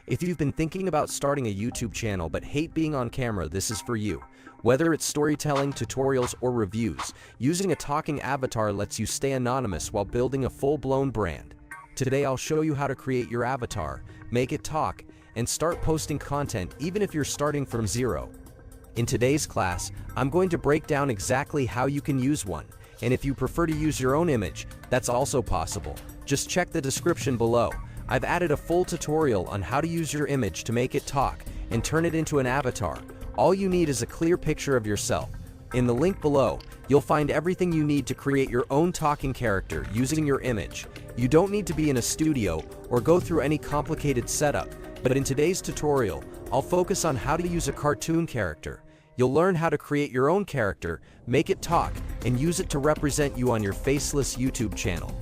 If you've been thinking about starting a YouTube channel but hate being on camera, this is for you. Whether it's storytelling, tutorials, or reviews, using a talking avatar lets you stay anonymous while building a full-blown brand. Today I'll show you how to create your avatar, make it talk, and start posting content even if you're starting from zero. In today's class, I'm going to break down exactly how you can use one, and if you prefer to use your own image, that's also possible. Just check the description below. I've added a full tutorial on how to use your image to make it talk and turn it into an avatar. All you need is a clear picture of yourself. In the link below, you'll find everything you need to create your own talking character using your image. You don't need to be in a studio or go through any complicated setup, but in today's tutorial, I'll focus on how to use a cartoon character. You'll learn how to create your own character, make it talk, and use it to represent you on your Faceless YouTube channel.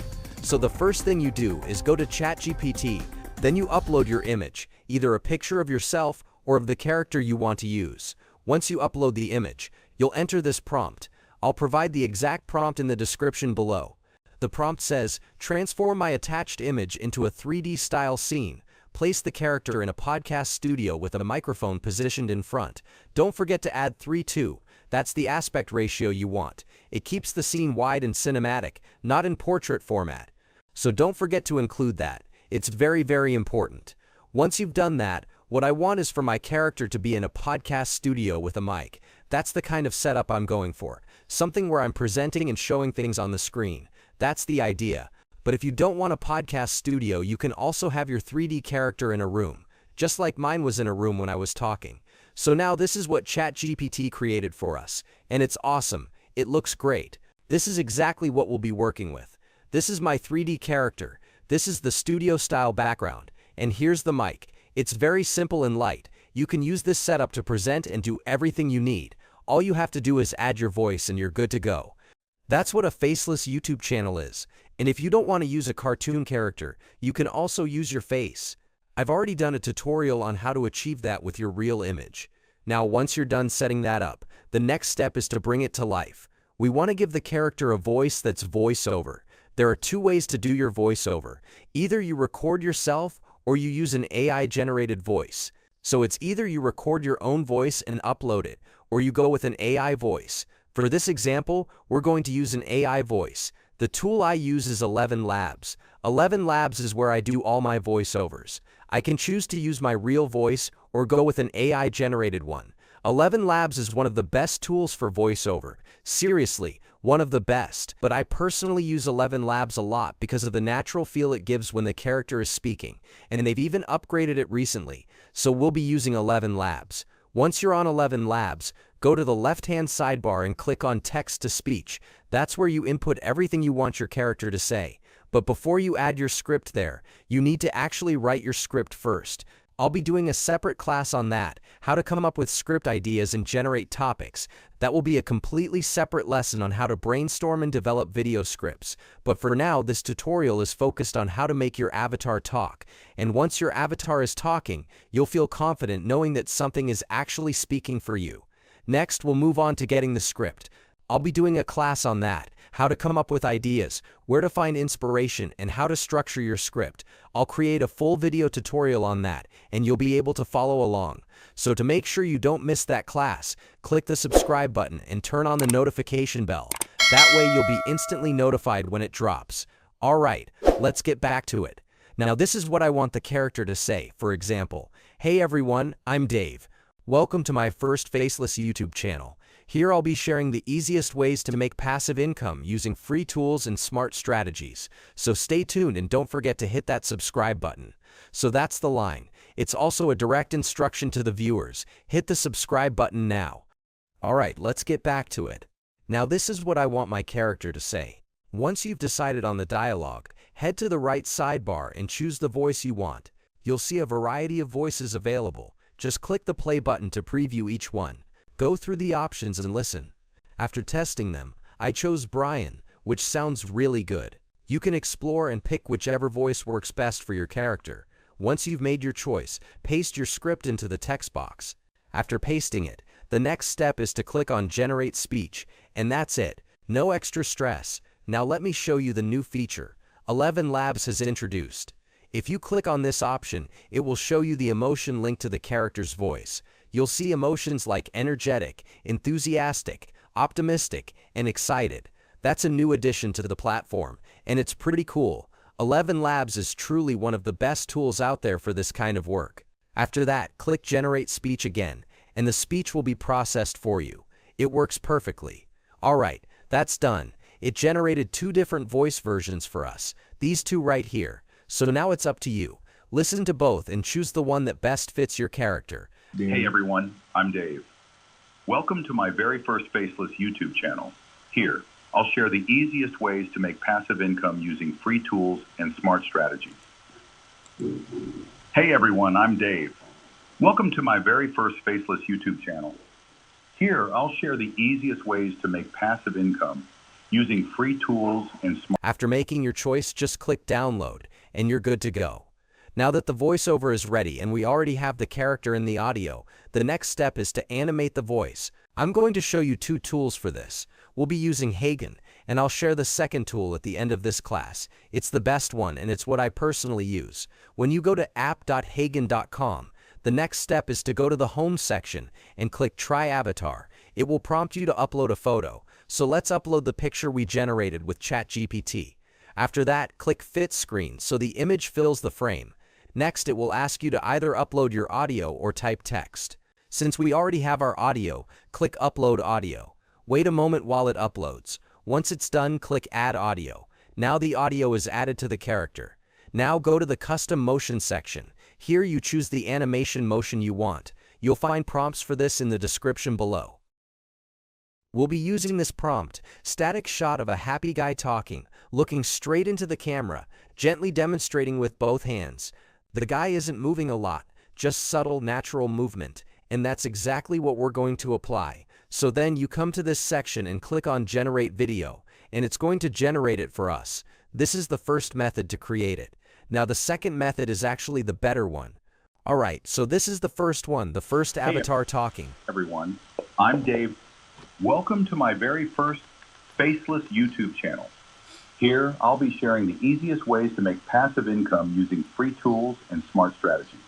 So the first thing you do is go to ChatGPT, then you upload your image, either a picture of yourself or of the character you want to use. Once you upload the image, you'll enter this prompt. I'll provide the exact prompt in the description below. The prompt says, transform my attached image into a 3D style scene. Place the character in a podcast studio with a microphone positioned in front. Don't forget to add 3:2. That's the aspect ratio you want. It keeps the scene wide and cinematic, not in portrait format. So don't forget to include that. It's very, very important. Once you've done that, what I want is for my character to be in a podcast studio with a mic. That's the kind of setup I'm going for. Something where I'm presenting and showing things on the screen. That's the idea. But if you don't want a podcast studio, you can also have your 3D character in a room, just like mine was in a room when I was talking. So now this is what ChatGPT created for us, and it's awesome. It looks great. This is exactly what we'll be working with. This is my 3D character. This is the studio-style background, and here's the mic. It's very simple and light. You can use this setup to present and do everything you need. All you have to do is add your voice and you're good to go. That's what a faceless YouTube channel is. And if you don't want to use a cartoon character, you can also use your face. I've already done a tutorial on how to achieve that with your real image. Now, once you're done setting that up, the next step is to bring it to life. We want to give the character a voice that's voiceover. There are two ways to do your voiceover. Either you record yourself or you use an AI-generated voice. So it's either you record your own voice and upload it, or you go with an AI voice. For this example, we're going to use an AI voice. The tool I use is elevenlabs. elevenlabs is where I do all my voiceovers. I can choose to use my real voice or go with an AI-generated one. elevenlabs is one of the best tools for voiceover. Seriously, one of the best. But I personally use elevenlabs a lot because of the natural feel it gives when the character is speaking, and they've even upgraded it recently. So we'll be using elevenlabs. Once you're on elevenlabs, go to the left-hand sidebar and click on text-to-speech. That's where you input everything you want your character to say. But before you add your script there, you need to actually write your script first. I'll be doing a separate class on that, how to come up with script ideas and generate topics. That will be a completely separate lesson on how to brainstorm and develop video scripts. But for now, this tutorial is focused on how to make your avatar talk. And once your avatar is talking, you'll feel confident knowing that something is actually speaking for you. Next, we'll move on to getting the script. I'll be doing a class on that, how to come up with ideas, where to find inspiration, and how to structure your script. I'll create a full video tutorial on that, and you'll be able to follow along. So to make sure you don't miss that class, click the subscribe button and turn on the notification bell. That way you'll be instantly notified when it drops. Alright, let's get back to it. Now this is what I want the character to say. For example, hey everyone, I'm Dave. Welcome to my first Faceless YouTube channel. Here I'll be sharing the easiest ways to make passive income using free tools and smart strategies. So stay tuned and don't forget to hit that subscribe button. So that's the line. It's also a direct instruction to the viewers. Hit the subscribe button now. Alright, let's get back to it. Now this is what I want my character to say. Once you've decided on the dialogue, head to the right sidebar and choose the voice you want. You'll see a variety of voices available. Just click the play button to preview each one. Go through the options and listen. After testing them, I chose Brian, which sounds really good. You can explore and pick whichever voice works best for your character. Once you've made your choice, paste your script into the text box. After pasting it, the next step is to click on Generate Speech, and that's it. No extra stress. Now let me show you the new feature elevenlabs has introduced. If you click on this option, it will show you the emotion linked to the character's voice. You'll see emotions like energetic, enthusiastic, optimistic, and excited. That's a new addition to the platform, and it's pretty cool. ElevenLabs is truly one of the best tools out there for this kind of work. After that, click Generate Speech again, and the speech will be processed for you. It works perfectly. Alright, that's done. It generated 2 different voice versions for us, these 2 right here. So now it's up to you. Listen to both and choose the one that best fits your character. Hey everyone, I'm Dave. Welcome to my very first Faceless YouTube channel. Here, I'll share the easiest ways to make passive income using free tools and smart strategies. Hey everyone, I'm Dave. Welcome to my very first Faceless YouTube channel. Here, I'll share the easiest ways to make passive income using free tools and smart... After making your choice, just click Download, and you're good to go. Now that the voiceover is ready and we already have the character in the audio, the next step is to animate the voice. I'm going to show you 2 tools for this. We'll be using Heygen, and I'll share the second tool at the end of this class. It's the best one, and it's what I personally use. When you go to app.heygen.com, the next step is to go to the Home section and click Try Avatar. It will prompt you to upload a photo. So let's upload the picture we generated with ChatGPT. After that, click Fit Screen so the image fills the frame. Next, it will ask you to either upload your audio or type text. Since we already have our audio, click Upload Audio. Wait a moment while it uploads. Once it's done, click Add Audio. Now the audio is added to the character. Now go to the Custom Motion section. Here you choose the animation motion you want. You'll find prompts for this in the description below. We'll be using this prompt, static shot of a happy guy talking, looking straight into the camera, gently demonstrating with both hands. The guy isn't moving a lot, just subtle, natural movement, and that's exactly what we're going to apply. So then you come to this section and click on Generate Video, and it's going to generate it for us. This is the first method to create it. Now the second method is actually the better one. Alright, so this is the first one, the first avatar talking. Everyone, I'm Dave. Welcome to my very first Faceless YouTube channel. Here, I'll be sharing the easiest ways to make passive income using free tools and smart strategies.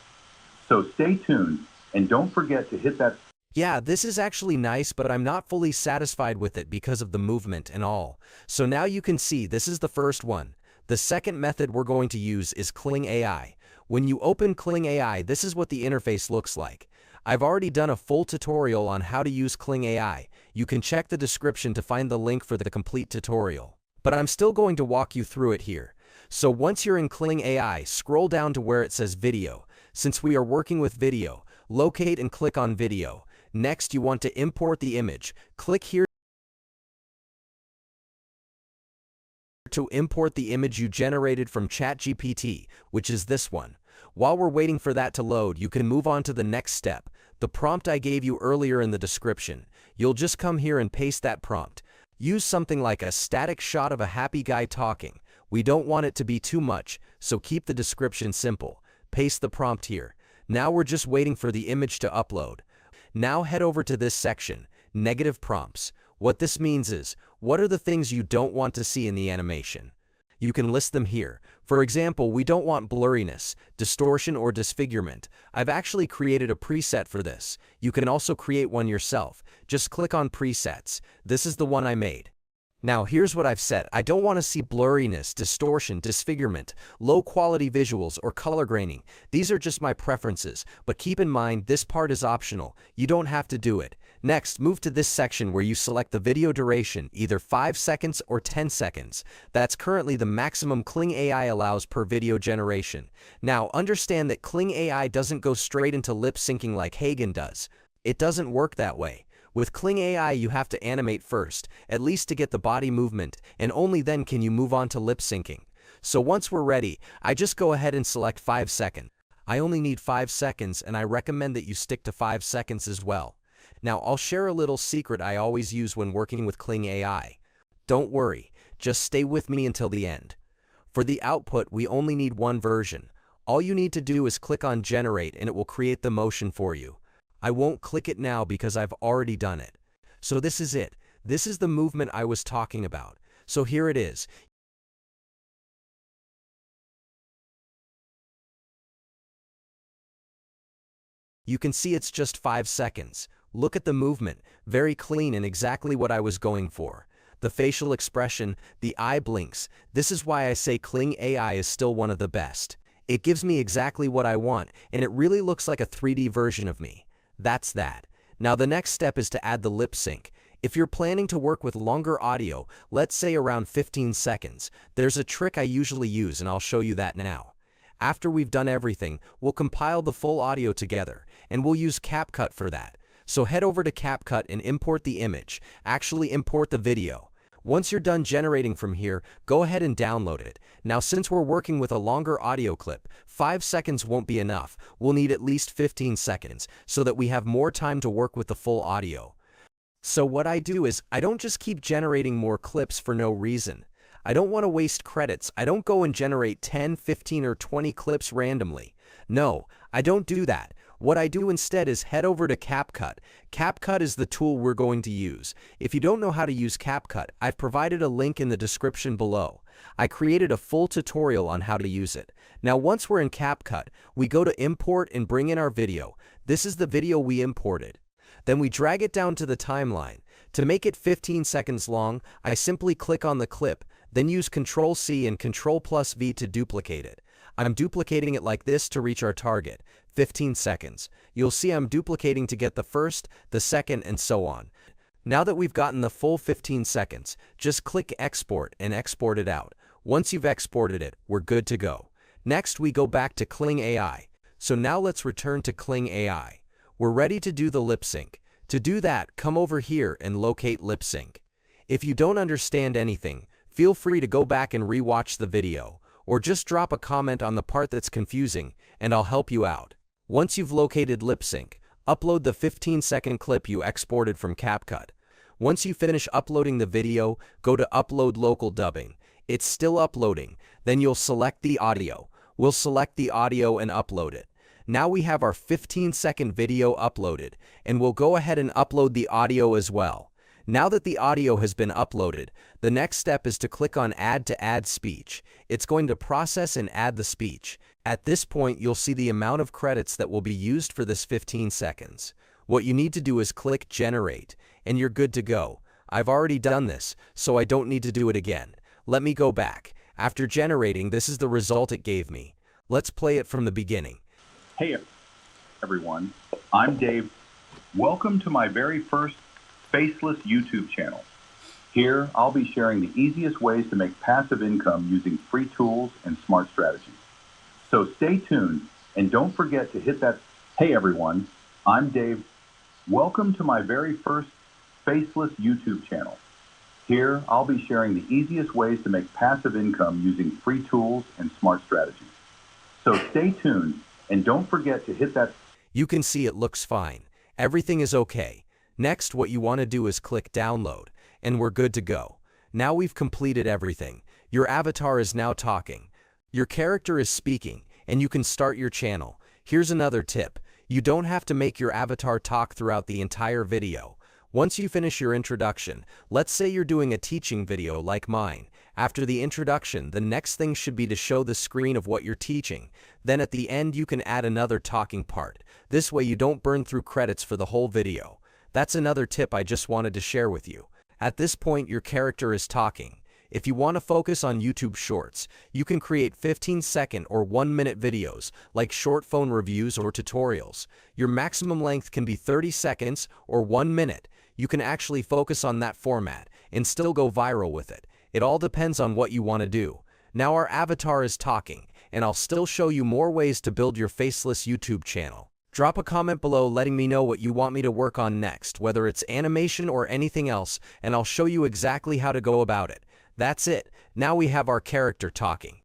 So stay tuned and don't forget to hit that... Yeah, this is actually nice, but I'm not fully satisfied with it because of the movement and all. So now you can see this is the first one. The second method we're going to use is KlingAi. When you open KlingAi, this is what the interface looks like. I've already done a full tutorial on how to use KlingAi. You can check the description to find the link for the complete tutorial. But I'm still going to walk you through it here. So once you're in KlingAi, scroll down to where it says Video. Since we are working with video, locate and click on Video. Next, you want to import the image. Click here to import the image you generated from ChatGPT, which is this one. While we're waiting for that to load, you can move on to the next step. The prompt I gave you earlier in the description. You'll just come here and paste that prompt. Use something like a static shot of a happy guy talking. We don't want it to be too much, so keep the description simple. Paste the prompt here. Now we're just waiting for the image to upload. Now head over to this section, Negative Prompts. What this means is, what are the things you don't want to see in the animation? You can list them here. For example, we don't want blurriness, distortion, or disfigurement. I've actually created a preset for this. You can also create one yourself. Just click on Presets. This is the one I made. Now here's what I've set. I don't want to see blurriness, distortion, disfigurement, low quality visuals, or color graining. These are just my preferences, but keep in mind this part is optional. You don't have to do it. Next, move to this section where you select the video duration, either 5 seconds or 10 seconds. That's currently the maximum KlingAi allows per video generation. Now understand that KlingAi doesn't go straight into lip syncing like Heygen does. It doesn't work that way. With KlingAi, you have to animate first, at least to get the body movement, and only then can you move on to lip syncing. So once we're ready, I just go ahead and select 5 seconds. I only need 5 seconds, and I recommend that you stick to 5 seconds as well. Now I'll share a little secret I always use when working with KlingAi. Don't worry, just stay with me until the end. For the output, we only need one version. All you need to do is click on Generate and it will create the motion for you. I won't click it now because I've already done it. So this is it. This is the movement I was talking about. So here it is. You can see it's just 5 seconds. Look at the movement, very clean and exactly what I was going for. The facial expression, the eye blinks. This is why I say Kling AI is still one of the best. It gives me exactly what I want, and it really looks like a 3D version of me. That's that. Now the next step is to add the lip sync. If you're planning to work with longer audio, let's say around 15 seconds, there's a trick I usually use and I'll show you that now. After we've done everything, we'll compile the full audio together, and we'll use Capcut for that. So head over to Capcut and import the image, actually import the video. Once you're done generating from here, go ahead and download it. Now since we're working with a longer audio clip, 5 seconds won't be enough. We'll need at least 15 seconds so that we have more time to work with the full audio. So what I do is, I don't just keep generating more clips for no reason. I don't want to waste credits. I don't go and generate 10, 15, or 20 clips randomly. No, I don't do that. What I do instead is head over to Capcut. Capcut is the tool we're going to use. If you don't know how to use Capcut, I've provided a link in the description below. I created a full tutorial on how to use it. Now once we're in Capcut, we go to import and bring in our video. This is the video we imported. Then we drag it down to the timeline. To make it 15 seconds long, I simply click on the clip, then use Ctrl+C and Ctrl+V to duplicate it. I'm duplicating it like this to reach our target, 15 seconds. You'll see I'm duplicating to get the first, the second, and so on. Now that we've gotten the full 15 seconds, just click Export and export it out. Once you've exported it, we're good to go. Next, we go back to Kling AI. So now let's return to Kling AI. We're ready to do the lip sync. To do that, come over here and locate Lipsync. If you don't understand anything, feel free to go back and re-watch the video, or just drop a comment on the part that's confusing, and I'll help you out. Once you've located Lipsync, upload the 15-second clip you exported from Capcut. Once you finish uploading the video, go to Upload Local Dubbing. It's still uploading. Then you'll select the audio. We'll select the audio and upload it. Now we have our 15-second video uploaded, and we'll go ahead and upload the audio as well. Now that the audio has been uploaded, the next step is to click on Add to add speech. It's going to process and add the speech. At this point, you'll see the amount of credits that will be used for this 15 seconds. What you need to do is click Generate, and you're good to go. I've already done this, so I don't need to do it again. Let me go back. After generating, this is the result it gave me. Let's play it from the beginning. Hey everyone, I'm Dave. Welcome to my very first Faceless YouTube channel. Here, I'll be sharing the easiest ways to make passive income using free tools and smart strategies. So stay tuned and don't forget to hit that. Hey everyone, I'm Dave. Welcome to my very first Faceless YouTube channel. Here, I'll be sharing the easiest ways to make passive income using free tools and smart strategies. So stay tuned and don't forget to hit that. You can see it looks fine. Everything is okay. Next, what you want to do is click Download, and we're good to go. Now we've completed everything. Your avatar is now talking. Your character is speaking, and you can start your channel. Here's another tip. You don't have to make your avatar talk throughout the entire video. Once you finish your introduction, let's say you're doing a teaching video like mine. After the introduction, the next thing should be to show the screen of what you're teaching. Then at the end, you can add another talking part. This way you don't burn through credits for the whole video. That's another tip I just wanted to share with you. At this point, your character is talking. If you want to focus on YouTube Shorts, you can create 15-second or 1-minute videos, like short phone reviews or tutorials. Your maximum length can be 30 seconds or 1 minute. You can actually focus on that format and still go viral with it. It all depends on what you want to do. Now our avatar is talking, and I'll still show you more ways to build your Faceless YouTube channel. Drop a comment below letting me know what you want me to work on next, whether it's animation or anything else, and I'll show you exactly how to go about it. That's it. Now we have our character talking.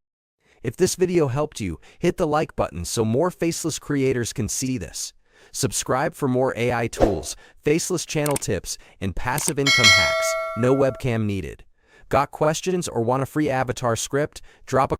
If this video helped you, hit the like button so more Faceless creators can see this. Subscribe for more AI tools, Faceless channel tips, and passive income hacks. No webcam needed. Got questions or want a free avatar script? Drop a